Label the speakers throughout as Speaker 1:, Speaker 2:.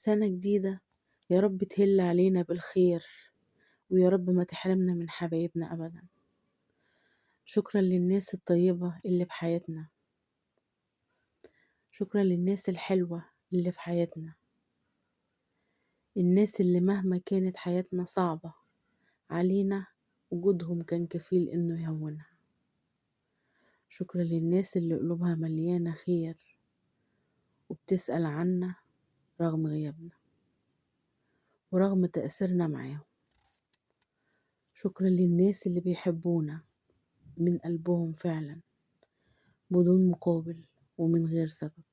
Speaker 1: سنة جديدة، يا رب تهل علينا بالخير، ويا رب ما تحرمنا من حبايبنا أبدا. شكرا للناس الطيبة اللي في حياتنا، شكرا للناس الحلوة اللي في حياتنا، الناس اللي مهما كانت حياتنا صعبة علينا وجودهم كان كفيل إنه يهونها. شكرا للناس اللي قلوبها مليانة خير وبتسأل عنا رغم غيابنا ورغم تأثيرنا معاهم. شكرا للناس اللي بيحبونا من قلبهم فعلا بدون مقابل ومن غير سبب.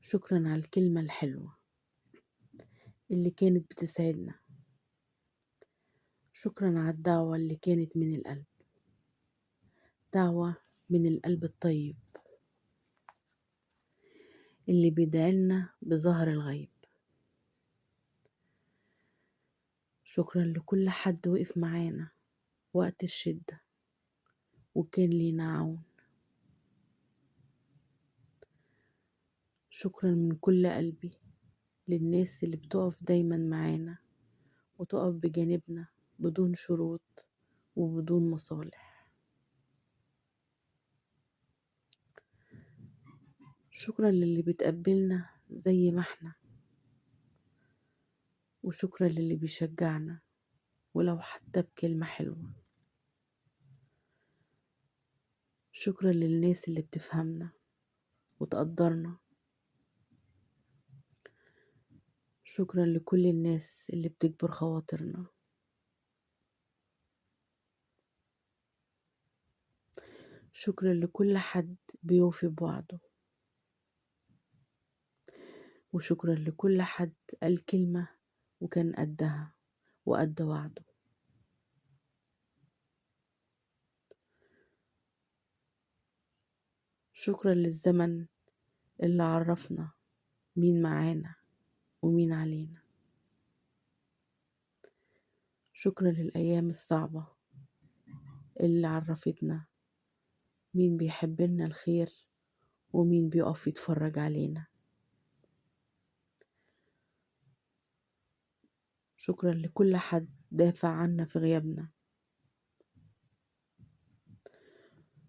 Speaker 1: شكرا على الكلمة الحلوة اللي كانت بتسعدنا. شكرا على الدعوة اللي كانت من القلب، دعوة من القلب الطيب اللي بيدعلنا بظهر الغيب. شكرا لكل حد وقف معانا وقت الشدة وكان لينا عون. شكرا من كل قلبي للناس اللي بتقف دايما معانا وتقف بجانبنا بدون شروط وبدون مصالح. شكرا للي بتقبلنا زي ما احنا، وشكرا للي بيشجعنا ولو حتى بكلمة حلوة. شكرا للناس اللي بتفهمنا وتقدرنا. شكرا لكل الناس اللي بتكبر خواطرنا. شكرا لكل حد بيوفي بوعده، وشكرا لكل حد قال كلمة وكان قدها وقد وعده. شكرا للزمن اللي عرفنا مين معانا ومين علينا. شكرا للأيام الصعبة اللي عرفتنا مين بيحب لنا الخير ومين بيقف يتفرج علينا. شكرا لكل حد دافع عنا في غيابنا.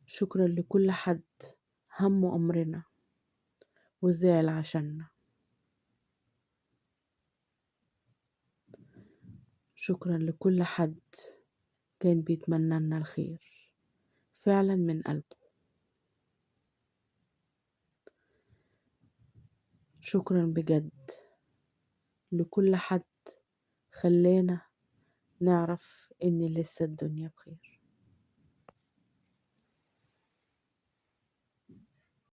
Speaker 1: شكرا لكل حد همه أمرنا وزعل عشاننا. شكرا لكل حد كان بيتمنى لنا الخير فعلا من قلبه. شكرا بجد لكل حد خلانا نعرف إن لسه الدنيا بخير.